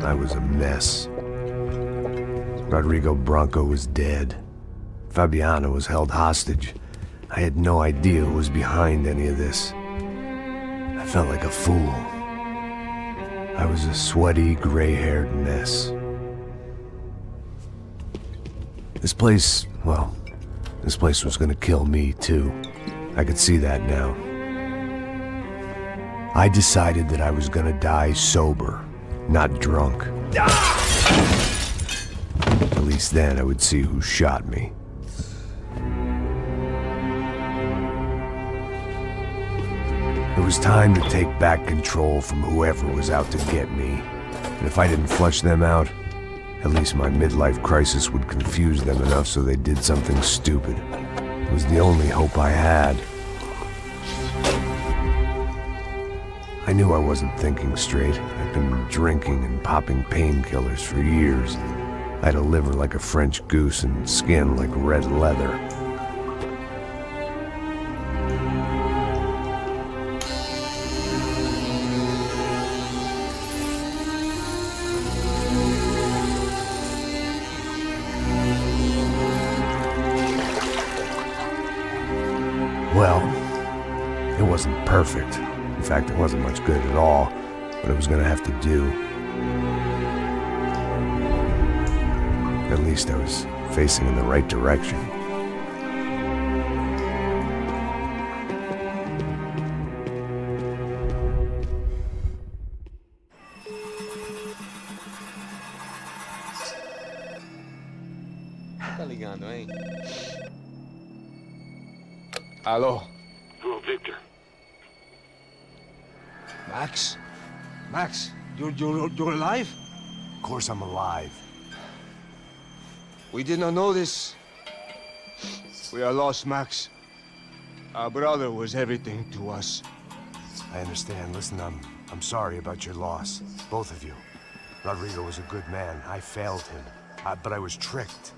I was a mess. Rodrigo Branco was dead. Fabiana was held hostage. I had no idea who was behind any of this. I felt like a fool. I was a sweaty, gray-haired mess. This place was gonna kill me too. I could see that now. I decided that I was gonna die sober, not drunk. At least then I would see who shot me. It was time to take back control from whoever was out to get me. And if I didn't flush them out, at least my midlife crisis would confuse them enough so they did something stupid. It was the only hope I had. I knew I wasn't thinking straight. I'd been drinking and popping painkillers for years. I had a liver like a French goose and skin like red leather. Well, it wasn't perfect. In fact, it wasn't much good at all, but it was gonna have to do. At least I was facing in the right direction. Tá ligando, hein? Alô? Hello, Victor. Max? Max, you're alive? Of course I'm alive. We did not know this. We are lost, Max. Our brother was everything to us. I understand. Listen, I'm sorry about your loss. Both of you. Rodrigo was a good man. I failed him. But I was tricked.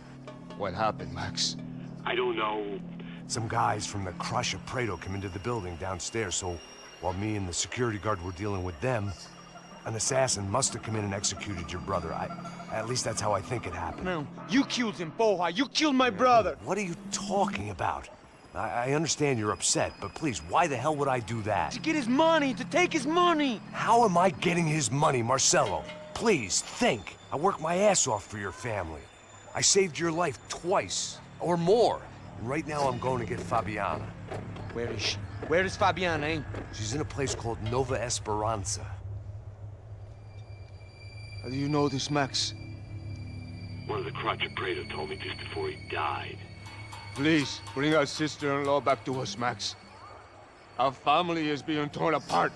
What happened, Max? I don't know. Some guys from the Crush of Prado came into the building downstairs, so while me and the security guard were dealing with them, an assassin must have come in and executed your brother. At least that's how I think it happened. No, you killed him, porra! You killed my brother! What are you talking about? I understand you're upset, but please, why the hell would I do that? To get his money, to take his money! How am I getting his money, Marcelo? Please, think. I worked my ass off for your family. I saved your life twice, or more. And right now I'm going to get Fabiana. Where is she? Where is Fabiana, eh? She's in a place called Nova Esperanza. How do you know this, Max? One of the Crotch of Prado told me just before he died. Please, bring our sister-in-law back to us, Max. Our family is being torn apart.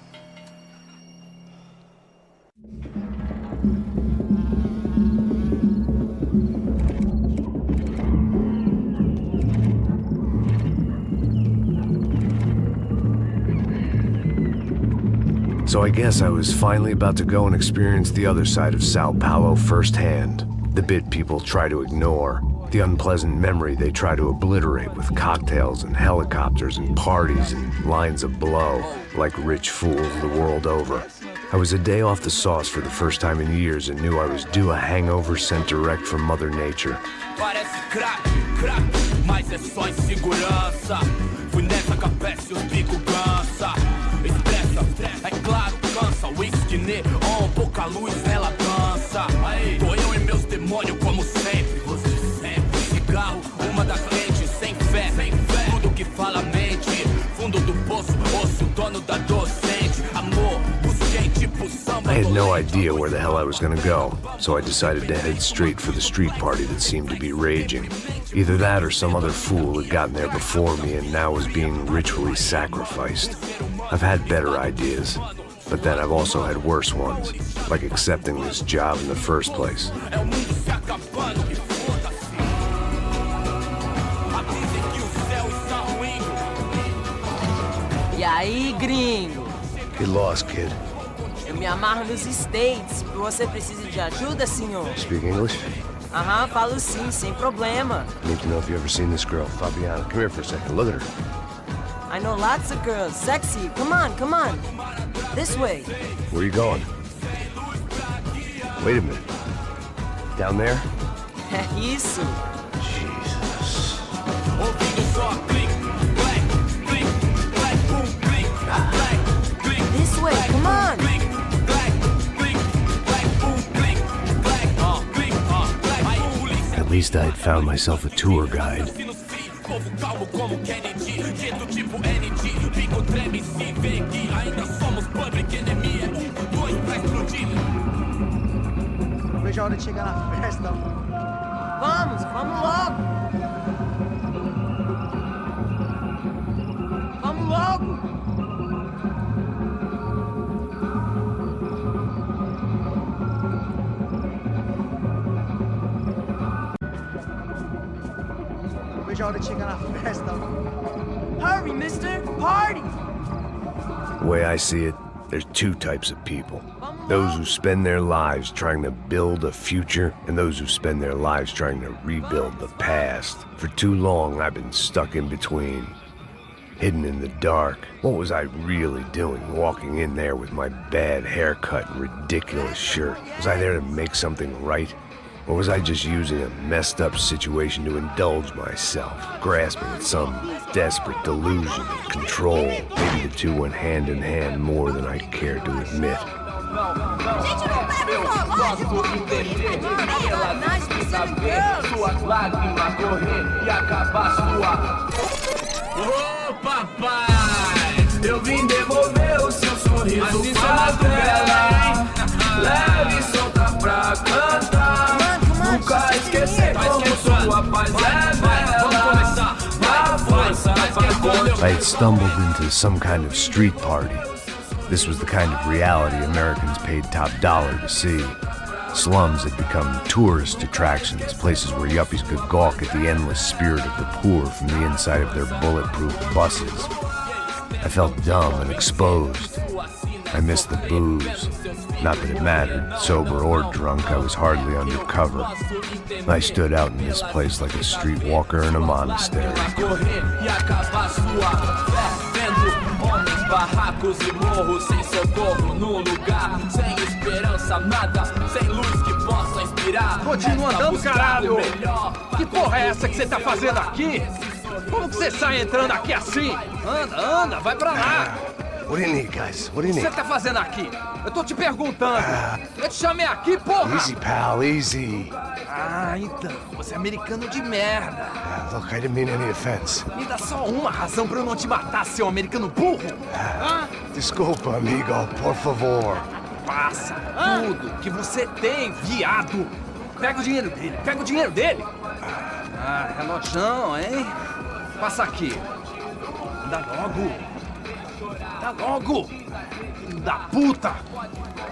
So I guess I was finally about to go and experience the other side of Sao Paulo firsthand. The bit people try to ignore. The unpleasant memory they try to obliterate with cocktails and helicopters and parties and lines of blow, like rich fools the world over. I was a day off the sauce for the first time in years and knew I was due a hangover sent direct from Mother Nature. Parece crack, crack, mas é só insegurança. Fui nessa capeste, os bico cansa. Estressa, é claro, cansa. Whisky, neon, pouca luz, ela dança. Tô eu e meus demônios como sempre. Você sempre. Cigarro, uma da frente, sem fé. Tudo que fala mente. Fundo do poço, osso, dono da docente. Amor, busquei tipo samba. I had no idea where the hell I was gonna go, so I decided to head straight for the street party that seemed to be raging. Either that or some other fool had gotten there before me and now was being ritually sacrificed. I've had better ideas, but then I've also had worse ones, like accepting this job in the first place. E aí, gringo? Get lost, kid. Eu me amarro nos States. Você precisa de ajuda, senhor? Speak English? Aham, falo sim, sem problema. I need to know if you've ever seen this girl, Fabiana. Come here for a second. Look at her. I know lots of girls. Sexy. Come on, come on. This way. Where are you going? Wait a minute. Down there? É isso. Jesus. Ouvindo só clique, black, clique, black, boom, clique, black, clique. This way, come on. Clique, black, clique, black, boom, clique, black, clique, black. Aí polícia. At least I'd found myself a tour guide. Povo calmo como Kennedy, jeito tipo ND, bico treme se vê que ainda somos public enemy. 2 pra explodir. Não vejo a hora de chegar na festa. Vamos logo. Vamos logo. Não vejo a hora de chegar na festa. Hurry, mister. Party. The way I see it, there's two types of people. Those who spend their lives trying to build a future, and those who spend their lives trying to rebuild the past. For too long, I've been stuck in between, hidden in the dark. What was I really doing walking in there with my bad haircut and ridiculous shirt? Was I there to make something right? Or was I just using a messed up situation to indulge myself, grasping at some desperate delusion of control? Maybe the two went hand in hand more than I care to admit. Eu posso entender que elas saber suas lágrimas correr e acabar sua. Ô papai, eu vim devolver o seu sorriso favela. Leve e solta pra cantar. Nunca esquecer como sua paz é bela. Na força, I had stumbled into some kind of street party. This was the kind of reality Americans paid top dollar to see. Slums had become tourist attractions, places where yuppies could gawk at the endless spirit of the poor from the inside of their bulletproof buses. I felt dumb and exposed. I missed the booze. Not that it mattered, sober or drunk, I was hardly undercover. I stood out in this place like a streetwalker in a monastery. Barracos e morros sem socorro num lugar sem esperança, nada, sem luz que possa inspirar. Continua andando, caralho! Que porra é essa que você tá fazendo aqui? Como que você sai entrando aqui assim? Anda, vai pra lá! What do you need, guys? What do you O que need? você tá fazendo aqui? Eu tô te perguntando. Eu te chamei aqui, porra! Easy, pal, easy. Ah, então, você é americano de merda. Look, I didn't mean any offense. Me dá só uma razão pra eu não te matar, seu americano burro. Desculpa, amigo, por favor. Passa tudo que você tem, viado. Pega o dinheiro dele, Ah, relojão, hein? Passa aqui. Dá logo. Filho da puta.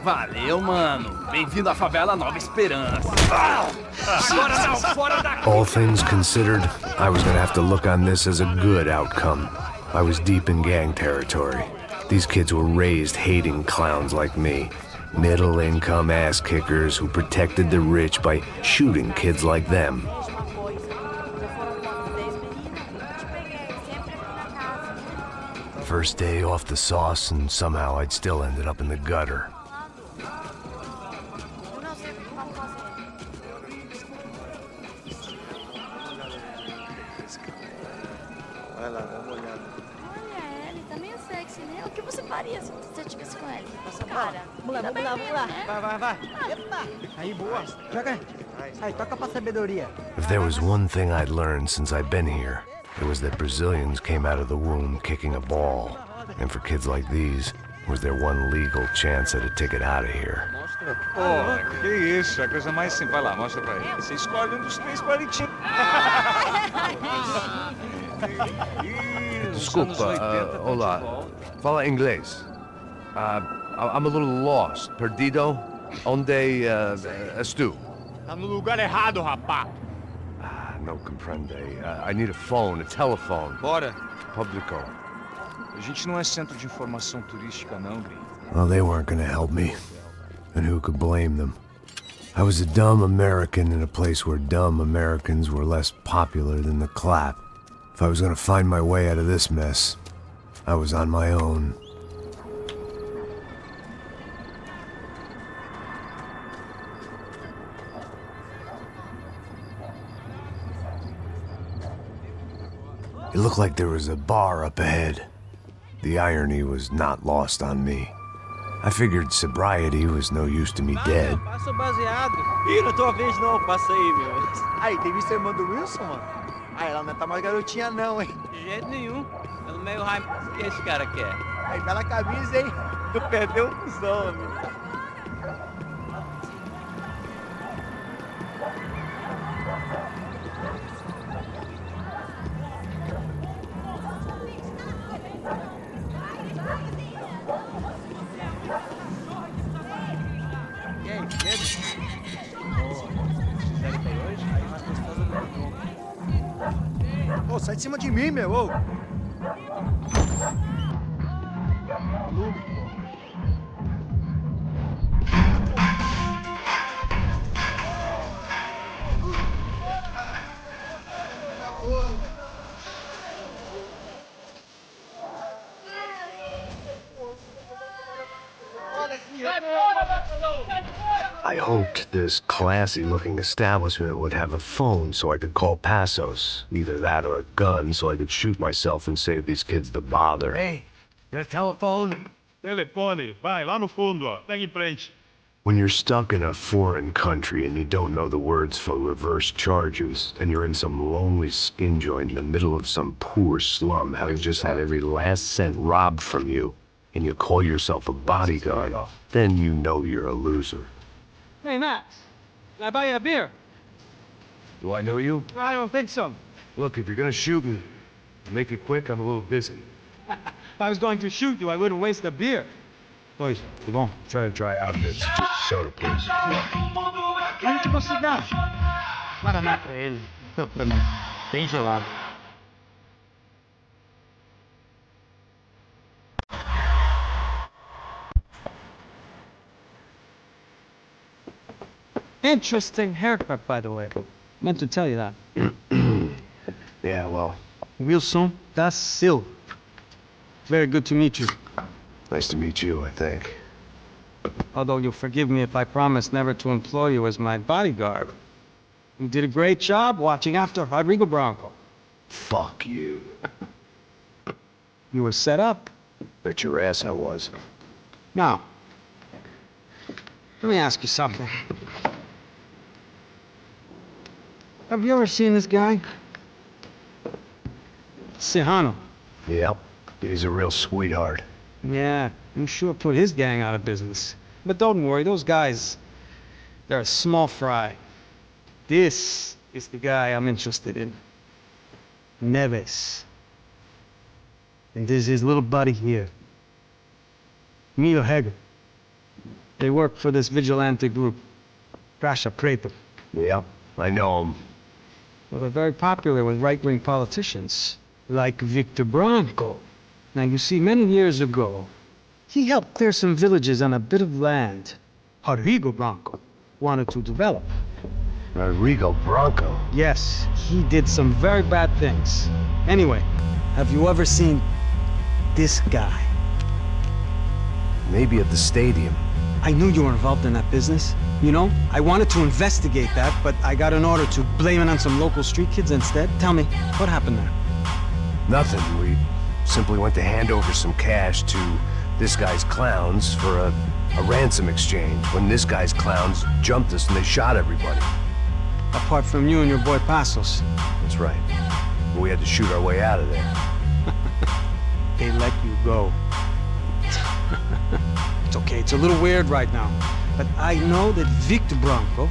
Valeu, mano. Bem-vindo à favela Nova Esperança. Agora não, fora daqui. All things considered, I was gonna have to look on this as a good outcome. I was deep in gang territory. These kids were raised hating clowns like me. Middle-income ass-kickers who protected the rich by shooting kids like them. First day off the sauce, and somehow I'd still ended up in the gutter. Vai lá, dá uma olhada. Olha, ele tá meio sexy, né? O que você faria se você estivesse com ele? Cara, Vamos lá. Vai. Epa. Aí, boa. Joga aí. Aí, toca pra sabedoria. If there was one thing I'd learned since I'd been here, it was that Brazilians came out of the womb kicking a ball. And for kids like these, was their one legal chance at a ticket out of here. Porra, que isso, é a coisa mais simples. Vai lá, mostra pra ele. Você escolhe um dos 3 palitinhos. Desculpa, olá. Fala inglês. I'm a little lost. Perdido? Onde estou? Tá no lugar errado, rapá. No comprende. I need a phone, a telephone. Bora. Publico. A gente não é centro de informação turística, não, gringo. Well, they weren't gonna help me. And who could blame them? I was a dumb American in a place where dumb Americans were less popular than the clap. If I was gonna find my way out of this mess, I was on my own. looked like there was a bar up ahead. The irony was not lost on me. I figured sobriety was no use to me dead. Passa baseado. Ih, não tô crente não, passa aí, meu. Aí, tem visto a irmã do Wilson, mano? Ah, ela não tá mais garotinha não, hein? De jeito nenhum. Pelo meio raio que esse cara quer. Aí, bela camisa, hein? Tu perdeu o cuzão, amigo. Ô, sai de cima de mim, meu! Ô. I hoped this classy-looking establishment would have a phone so I could call Passos. Either that or a gun so I could shoot myself and save these kids the bother. Hey, your telephone? Telefone, vai, lá no fundo, ó. Pega em frente. When you're stuck in a foreign country and you don't know the words for reverse charges, and you're in some lonely skin joint in the middle of some poor slum having just had every last cent robbed from you, and you call yourself a bodyguard, then you know you're a loser. Hey, Max. Can I buy you a beer? Do I know you? I don't think so. Look, if you're gonna shoot me, make it quick, I'm a little busy. If I was going to shoot you, I wouldn't waste a beer. Pois, tá bom. Try to dry out this. Just soda, please. Olha que velocidade. Guaraná pra ele. Pra mim. Bem gelado. Interesting haircut, by the way. Meant to tell you that. Yeah, well, Wilson da Silva. Very good to meet you. nice to meet you, I think. Although you'll forgive me if I promise never to employ you as my bodyguard. You did a great job watching after Rodrigo Bronco. Fuck you. You were set up. Bet your ass I was. Now, let me ask you something. Have you ever seen this guy? Sihano. Yep, he's a real sweetheart. Yeah, you sure put his gang out of business. But don't worry, those guys, they're a small fry. This is the guy I'm interested in. Neves. And this is his little buddy here. Milo Heger. They work for this vigilante group, Chapter VII. Yep, I know him. Well, they're very popular with right-wing politicians, like Victor Bronco. Now, you see, many years ago, he helped clear some villages on a bit of land Rodrigo Bronco wanted to develop. Rodrigo Bronco? Yes, he did some very bad things. Anyway, have you ever seen this guy? Maybe at the stadium. I knew you were involved in that business. You know, I wanted to investigate that, but I got an order to blame it on some local street kids instead. Tell me, what happened there? Nothing. We simply went to hand over some cash to this guy's clowns for a ransom exchange when this guy's clowns jumped us and they shot everybody. Apart from you and your boy Passos. That's right. But we had to shoot our way out of there. They let you go. It's okay, it's a little weird right now. But I know that Victor Bronco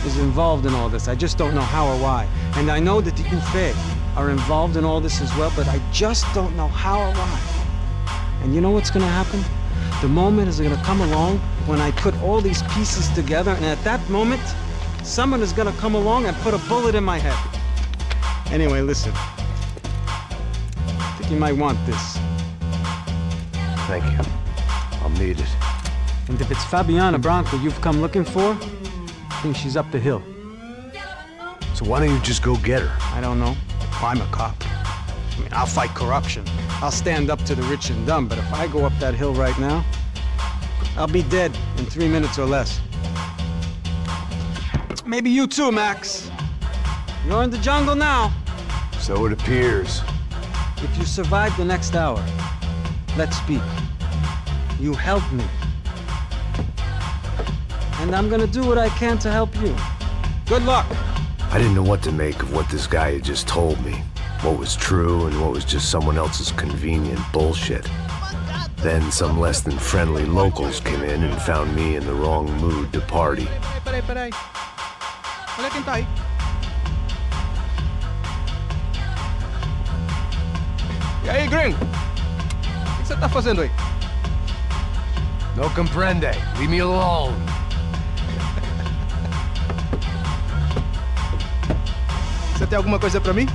is involved in all this. I just don't know how or why. And I know that the Ufe are involved in all this as well, but I just don't know how or why. And you know what's gonna happen? The moment is gonna come along when I put all these pieces together, and at that moment, someone is gonna come along and put a bullet in my head. Anyway, listen. I think you might want this. Thank you. I'll need it. And if it's Fabiana Bronco you've come looking for, I think she's up the hill. So why don't you just go get her? I don't know. I'm a cop. I mean, I'll fight corruption. I'll stand up to the rich and dumb, but if I go up that hill right now, I'll be dead in 3 minutes or less. Maybe you too, Max. You're in the jungle now. So it appears. If you survive the next hour, let's speak. You help me. And I'm gonna do what I can to help you. Good luck! I didn't know what to make of what this guy had just told me. What was true and what was just someone else's convenient bullshit. Then some less than friendly locals came in and found me in the wrong mood to party. Peraí. Olha quem tá aí. E aí, gringo? O que você tá fazendo aí? No comprende. Leave me alone. Você tem alguma coisa pra mim?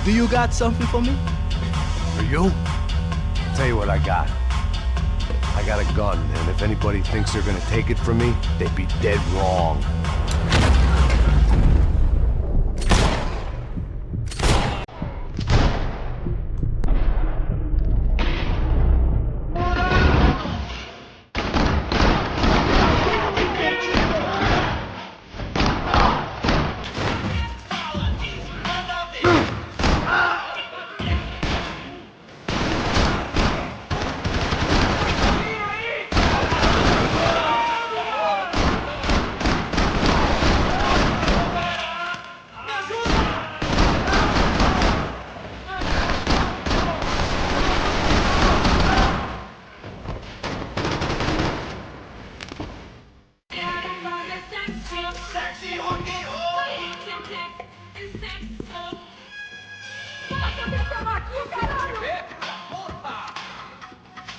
Do you got something for me? For you? Tell you what I got. I got a gun, and if anybody thinks they're gonna take it from me, they'd be dead wrong.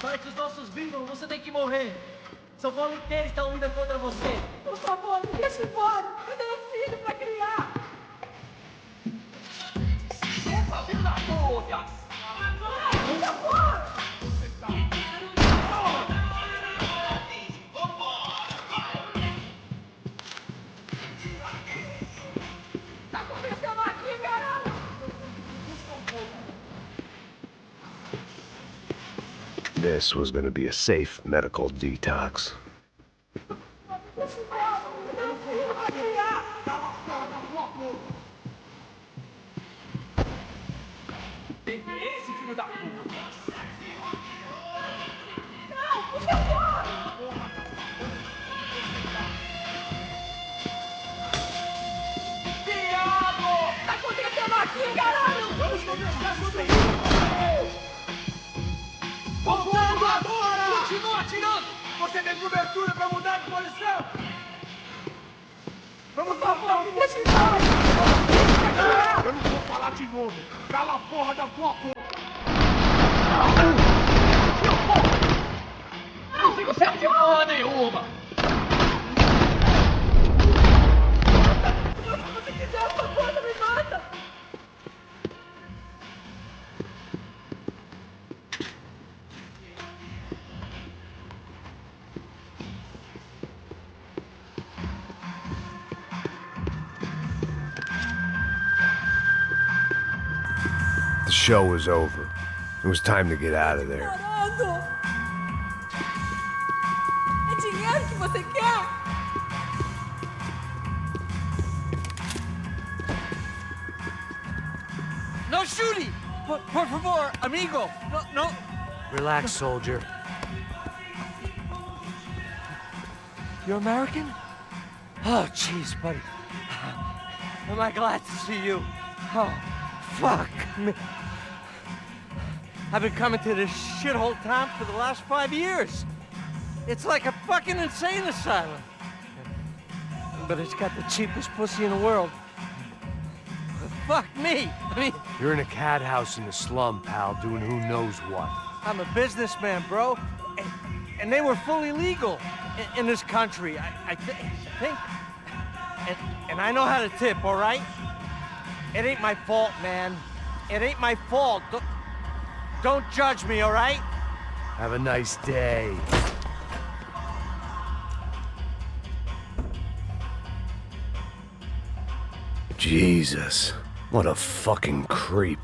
Antes os nossos vivos, você tem que morrer. São voluntários que estão indo contra você. Por favor, me deixe embora. Eu tenho um filho pra criar. Filho da puta! Filho da puta! Tá acontecendo aqui, caralho? This was gonna be a safe medical detox. Esse filho da puta! Diabo! Tá acontecendo aqui, caralho? Vamos começar tudo isso! Voltando agora! Continua atirando! Você tem cobertura pra mudar de posição! Vamos, por favor, me deixa em paz! Eu não vou falar de novo! Cala a porra da tua boca! Não fico certo de porra nenhuma! Se você quiser alguma coisa, me mata! The show was over. It was time to get out of there. É dinheiro que você quer? No shooting! Por favor, amigo! No! Relax, soldier. You're American? Oh, jeez, buddy. Am I glad to see you? Oh, fuck me. I've been coming to this shithole town for the last 5 years. It's like a fucking insane asylum. But it's got the cheapest pussy in the world. Fuck me. I mean, You're in a cat house in the slum, pal, doing who knows what. I'm a businessman, bro. And they were fully legal in this country, I think. And I know how to tip, all right? It ain't my fault, man. It ain't my fault. Don't judge me, all right? Have a nice day. Jesus, what a fucking creep.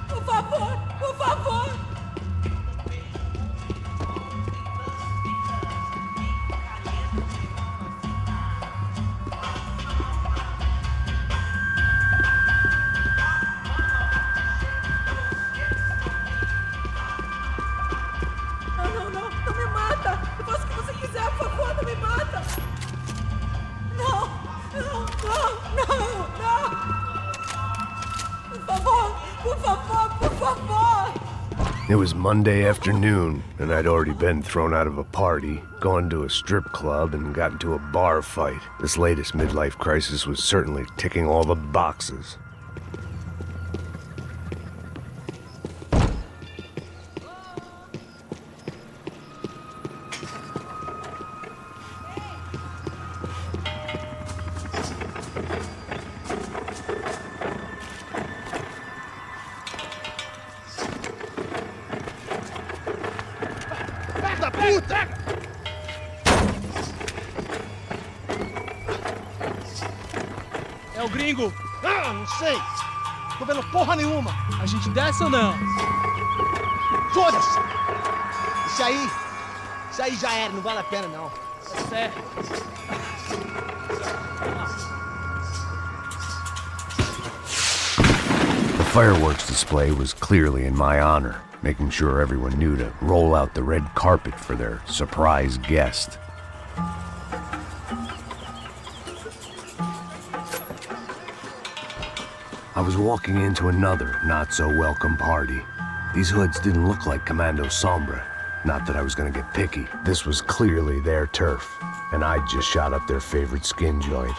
Por favor, por favor! favor! It was Monday afternoon, and I'd already been thrown out of a party, gone to a strip club, and got into a bar fight. This latest midlife crisis was certainly ticking all the boxes. É o gringo! Ah, não sei! Tô vendo porra nenhuma! A gente desce ou não? Foda-se! Isso aí já era, não vale a pena não. É sério. The fireworks display was clearly in my honor, making sure everyone knew to roll out the red carpet for their surprise guest. I was walking into another not-so-welcome party. These hoods didn't look like Commando Sombra. Not that I was gonna get picky. This was clearly their turf, and I'd just shot up their favorite skin joint.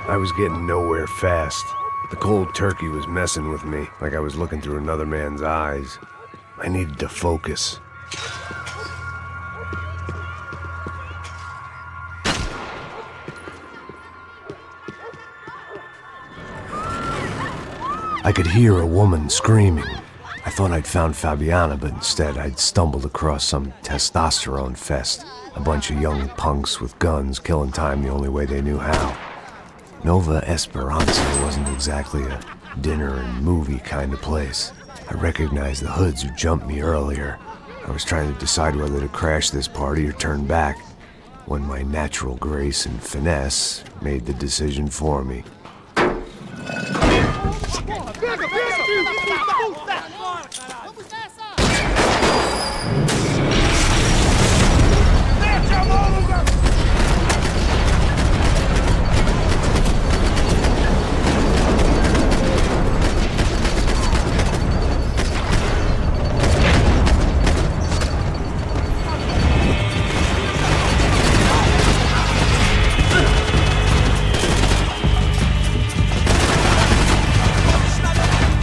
I was getting nowhere fast. The cold turkey was messing with me, like I was looking through another man's eyes. I needed to focus. I could hear a woman screaming. I thought I'd found Fabiana, but instead I'd stumbled across some testosterone fest. A bunch of young punks with guns killing time the only way they knew how. Nova Esperanza wasn't exactly a dinner and movie kind of place. I recognized the hoods who jumped me earlier. I was trying to decide whether to crash this party or turn back, when my natural grace and finesse made the decision for me.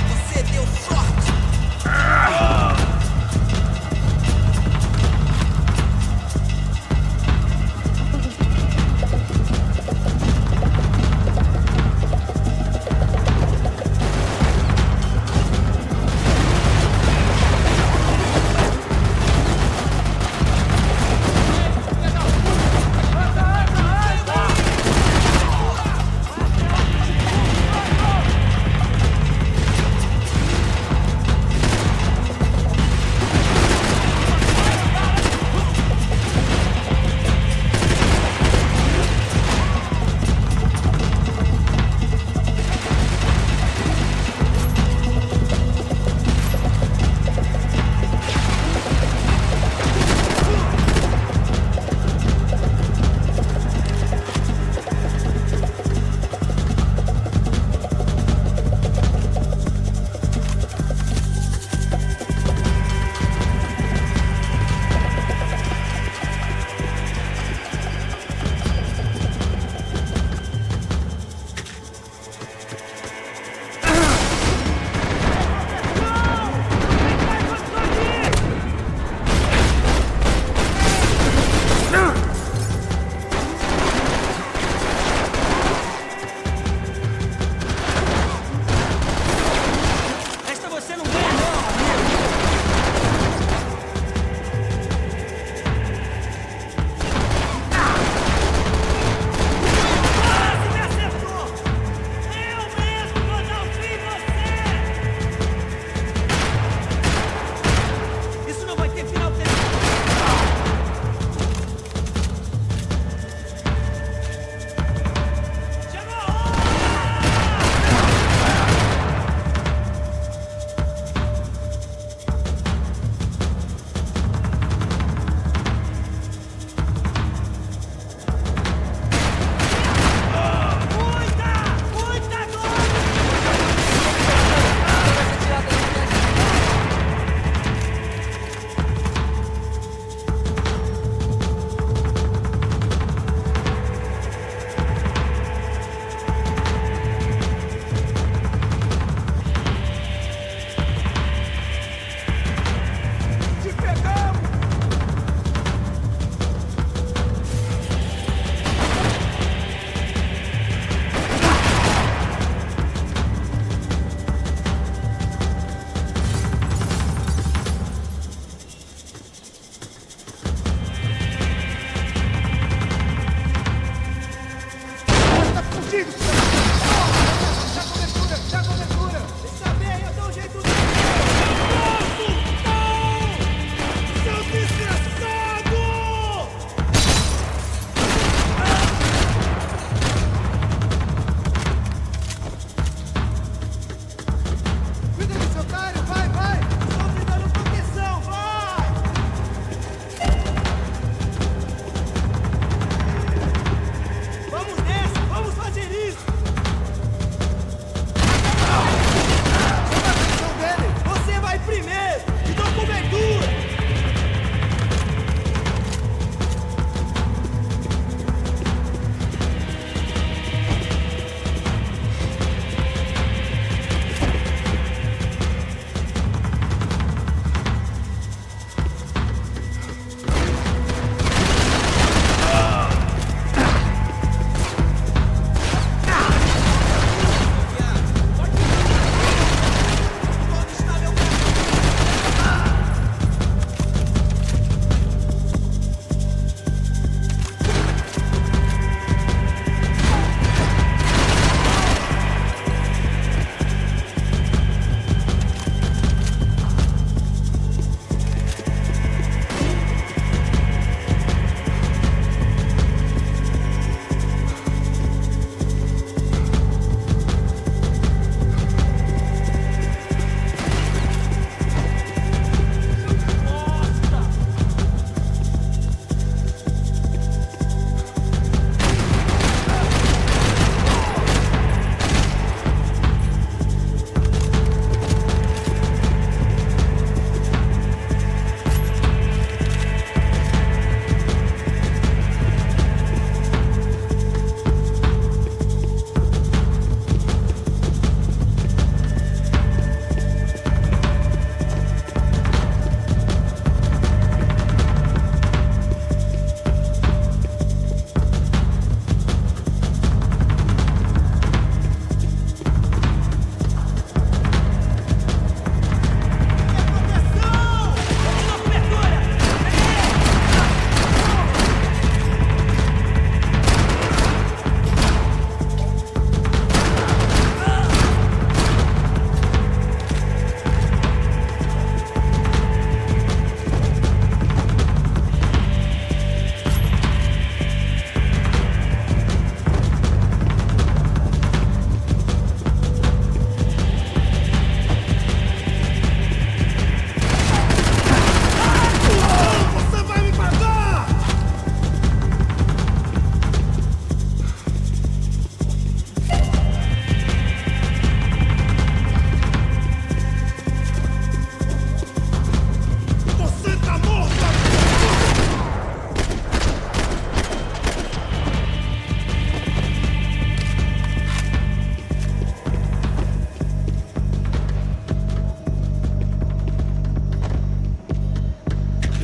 Você deu sorte.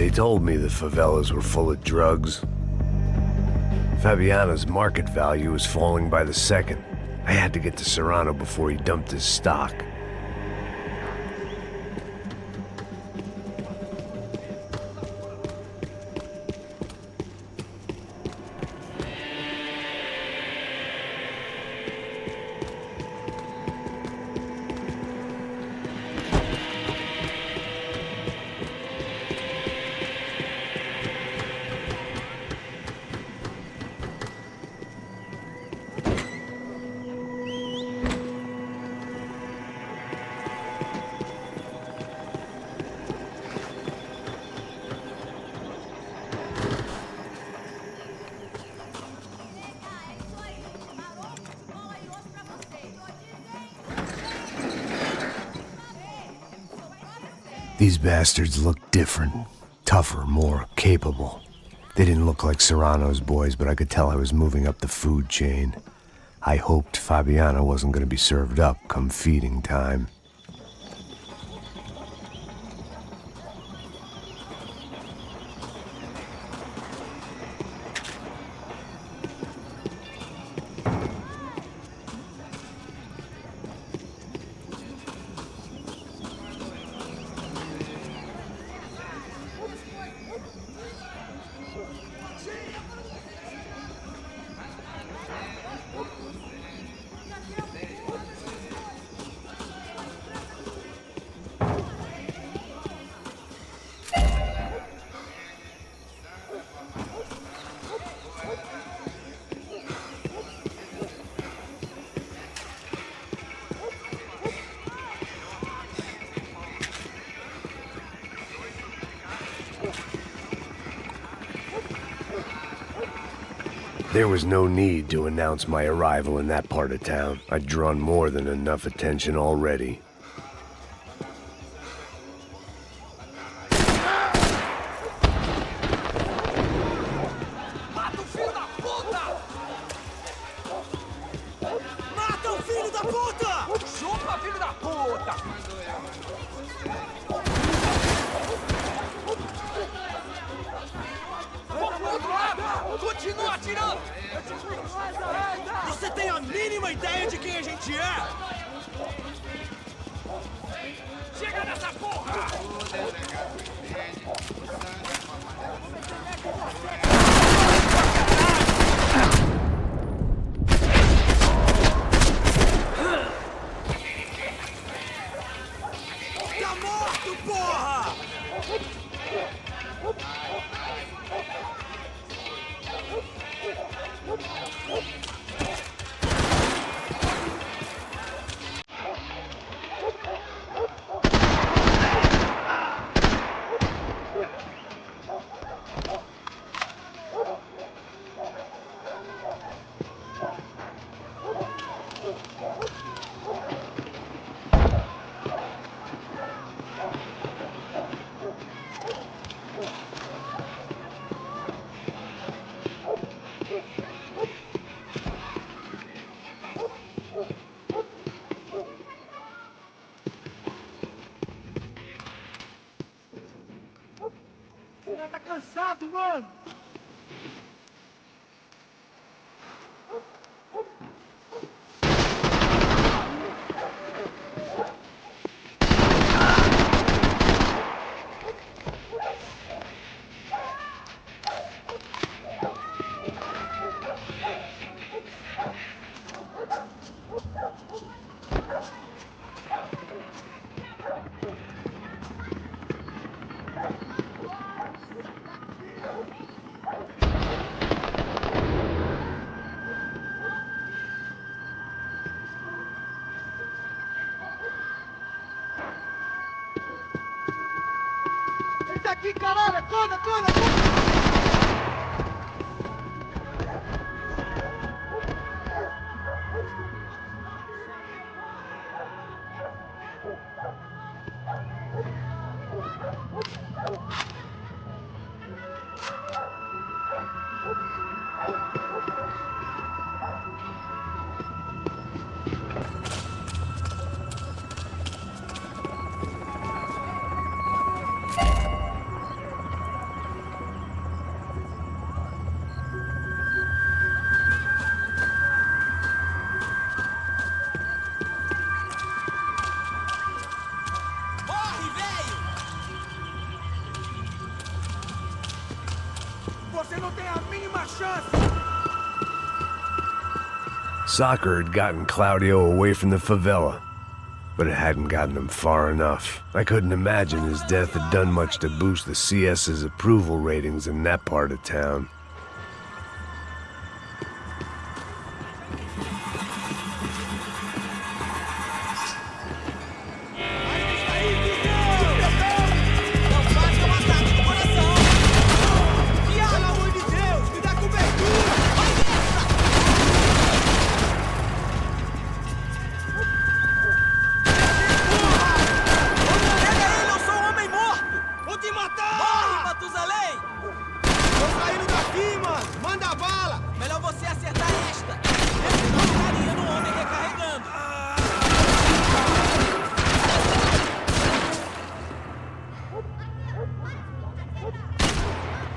They told me the favelas were full of drugs. Fabiana's market value was falling by the second. I had to get to Serrano before he dumped his stock. These bastards looked different, tougher, more capable. They didn't look like Serrano's boys, but I could tell I was moving up the food chain. I hoped Fabiana wasn't going to be served up come feeding time. There was no need to announce my arrival in that part of town. I'd drawn more than enough attention already. Continua atirando! Você tem a mínima ideia de quem a gente é? Chega nessa porra! Tá morto, porra! Tá cansado, mano! Eita aqui, caralho! Acorda, acorda, acorda! não tem a mínima chance! Soccer had gotten Claudio away from the favela, but it hadn't gotten him far enough. I couldn't imagine his death had done much to boost the CS's approval ratings in that part of town.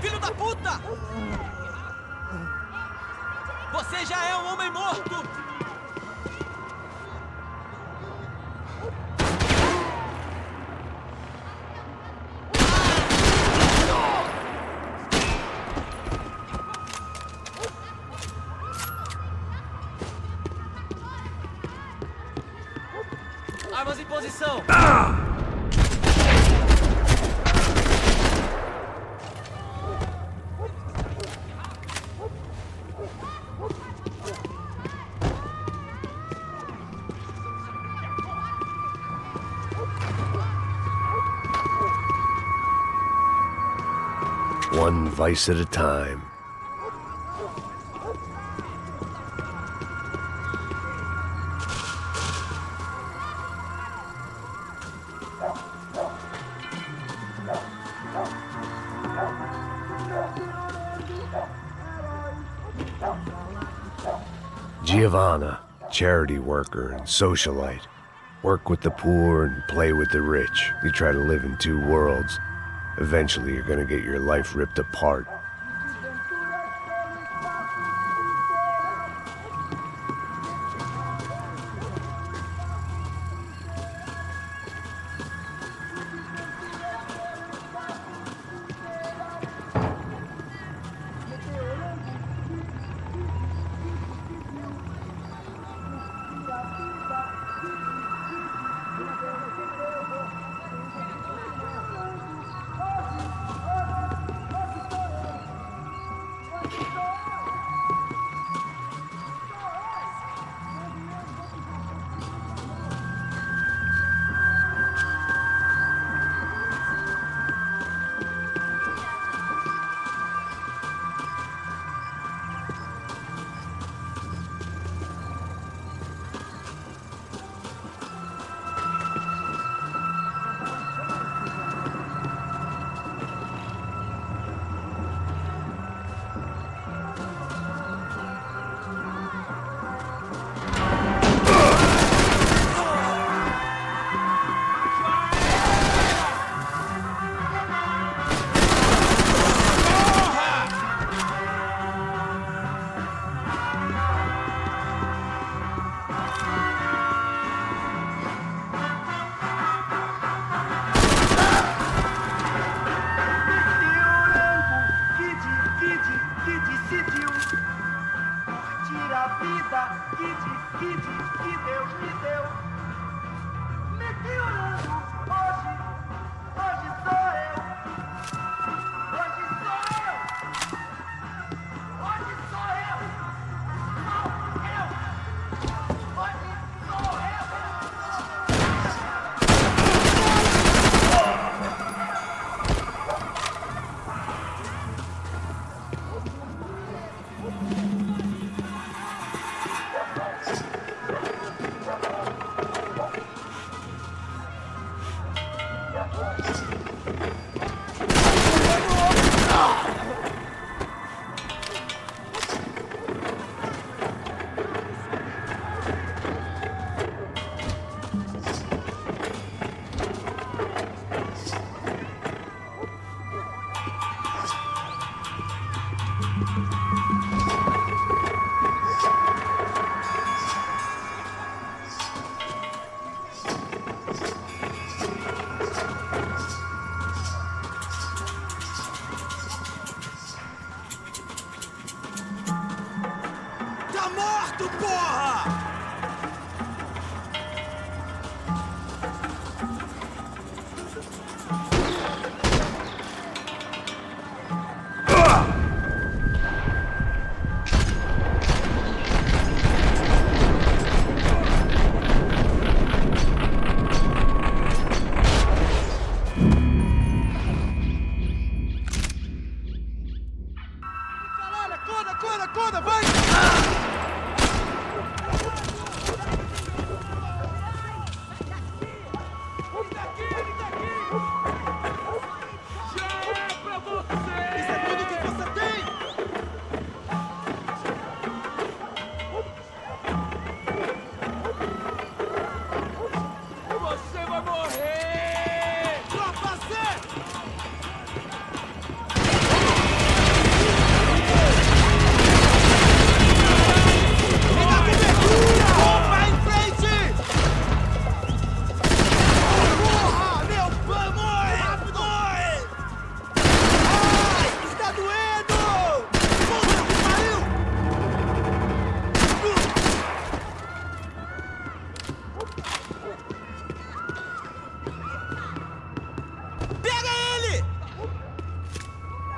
Filho da puta! Você já é um homem morto! Armas em posição! One vice at a time. Giovanna, charity worker and socialite. Work with the poor and play with the rich. You try to live in two worlds. Eventually, you're gonna get your life ripped apart.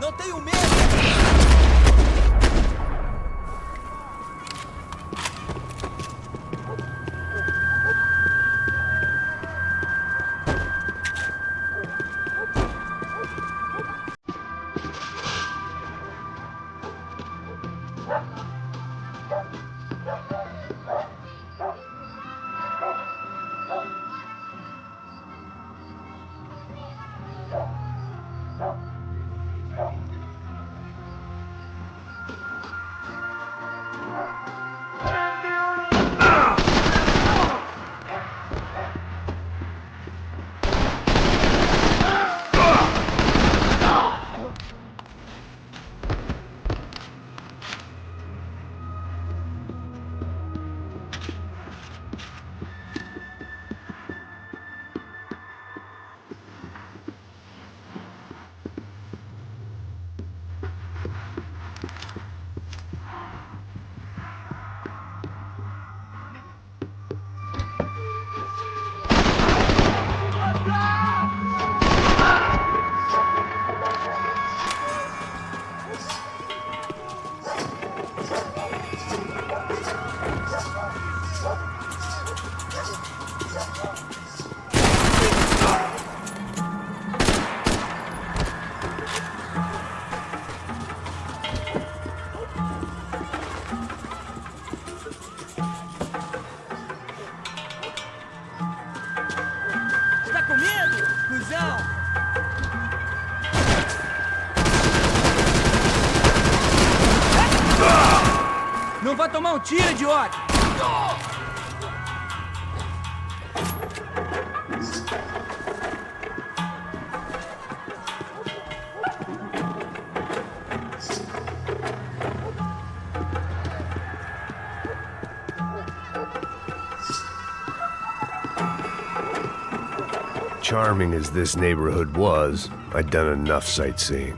Não tenho medo! Não vai tomar um tiro, idiota! Charming as this neighborhood was, I'd done enough sightseeing.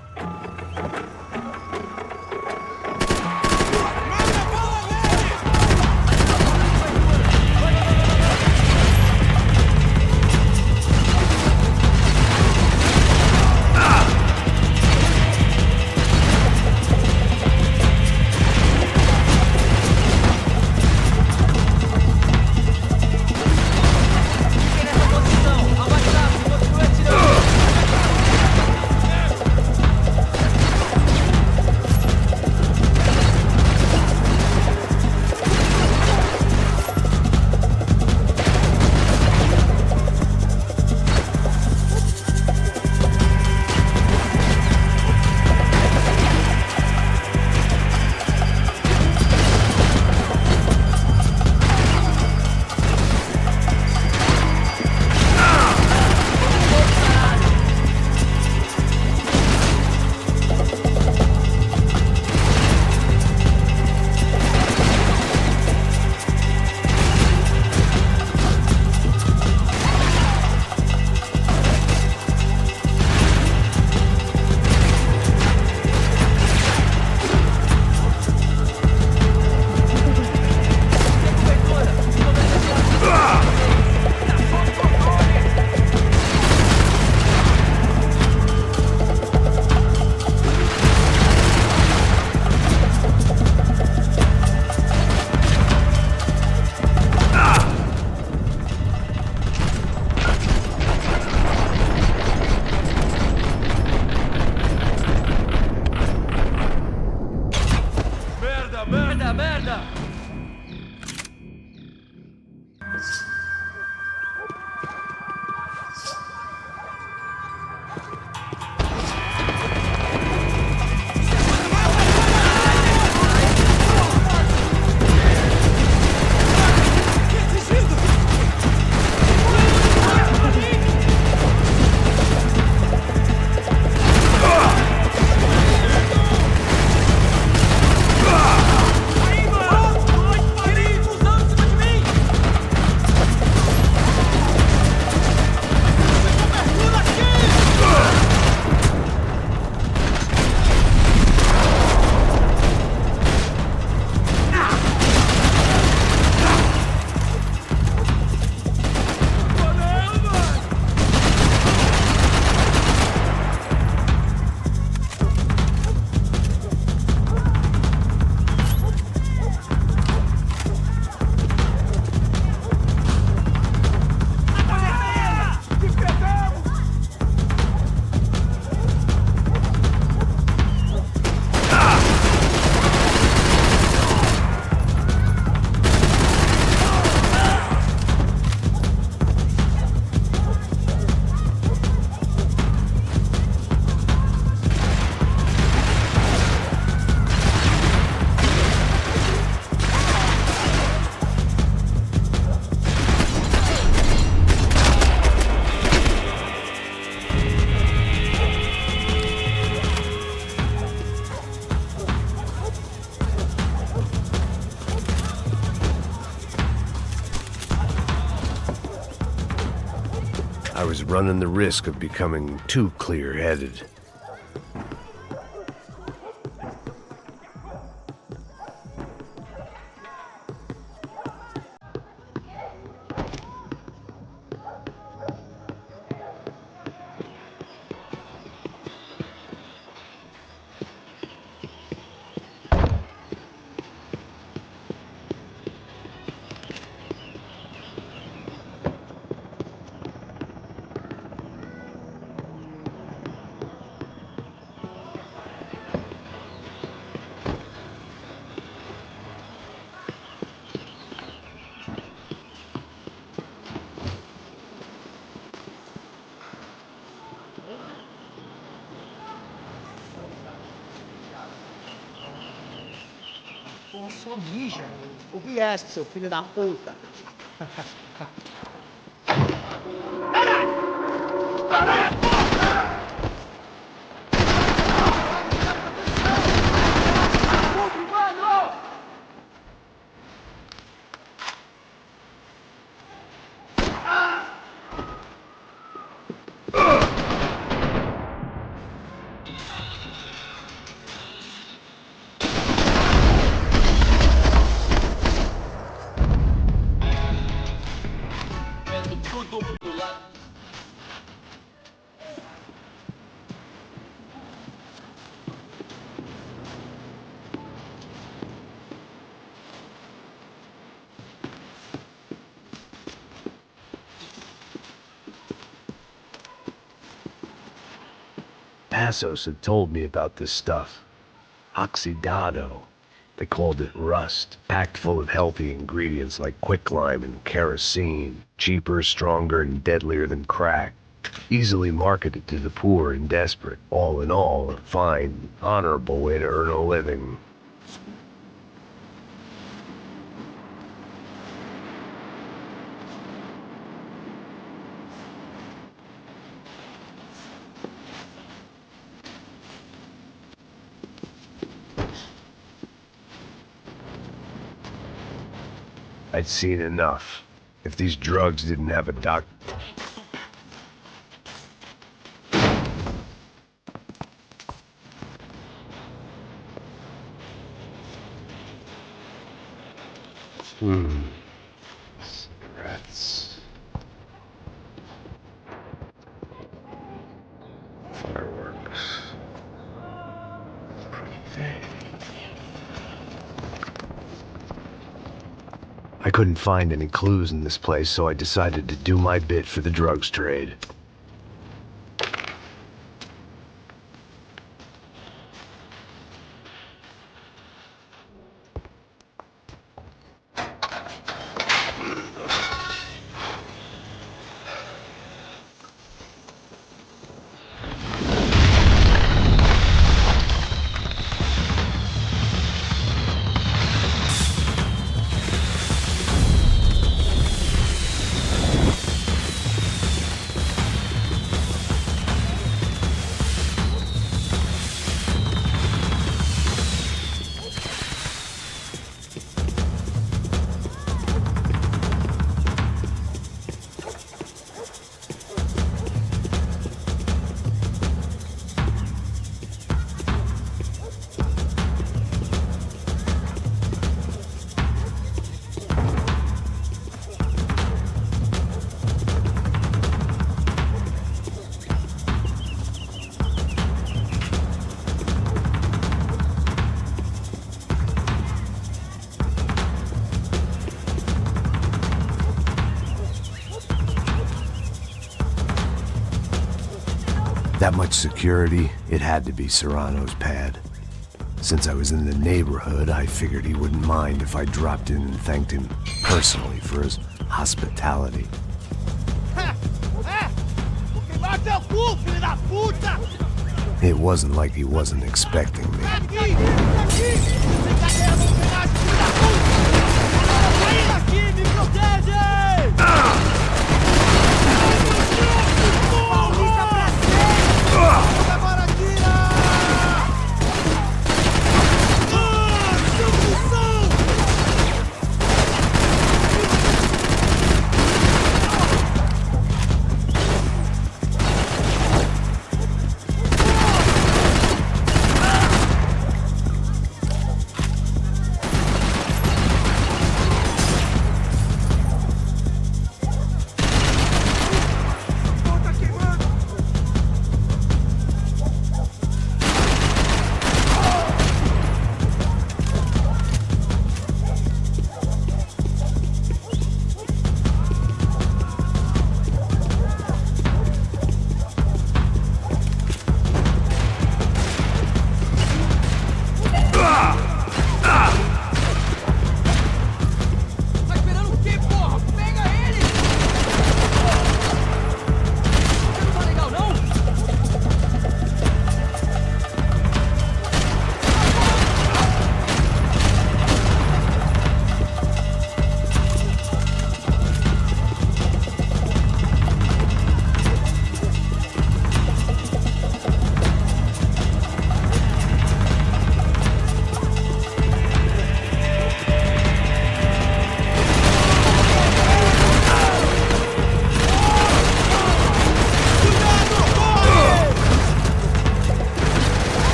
running the risk of becoming too clear-headed. Eu sou ninja. O que é, seu filho da puta? Passos had told me about this stuff. Oxidado. They called it rust, packed full of healthy ingredients like quicklime and kerosene, cheaper, stronger, and deadlier than crack. Easily marketed to the poor and desperate. All in all, a fine, honorable way to earn a living. I'd seen enough. If these drugs didn't have a doc... Cigarettes. Fireworks. I couldn't find any clues in this place, so I decided to do my bit for the drugs trade. That much security, it had to be Serrano's pad. Since I was in the neighborhood, I figured he wouldn't mind if I dropped in and thanked him personally for his hospitality. It wasn't like he wasn't expecting me.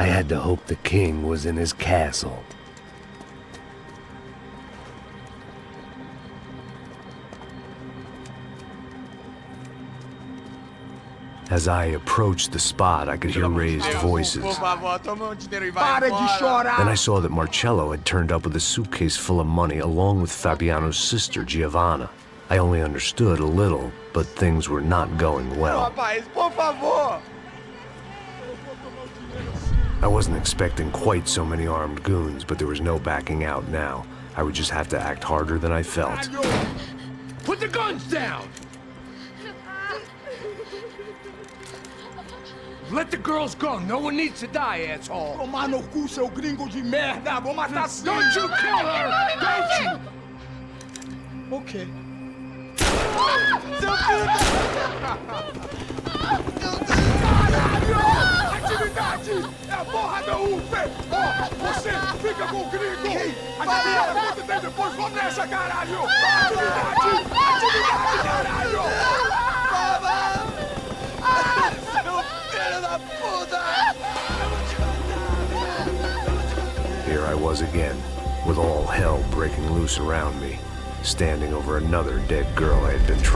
I had to hope the king was in his castle. As I approached the spot, I could hear raised voices. Then I saw that Marcello had turned up with a suitcase full of money along with Fabiano's sister, Giovanna. I only understood a little, but things were not going well. I wasn't expecting quite so many armed goons, but there was no backing out now. I would just have to act harder than I felt. Put the guns down! Let the girls go. No one needs to die, asshole. Tomar no cu, seu gringo de merda. Vou matar sim. Don't you kill her! Don't you? Ok. Seu filho da... Caralho! Atividade! É a porra da UP! Ó, você fica com o gringo! A gente fala quanto tem depois, vamos nessa, caralho! Atividade! Atividade, caralho! Here I was again, with all hell breaking loose around me, standing over another dead girl I had been trying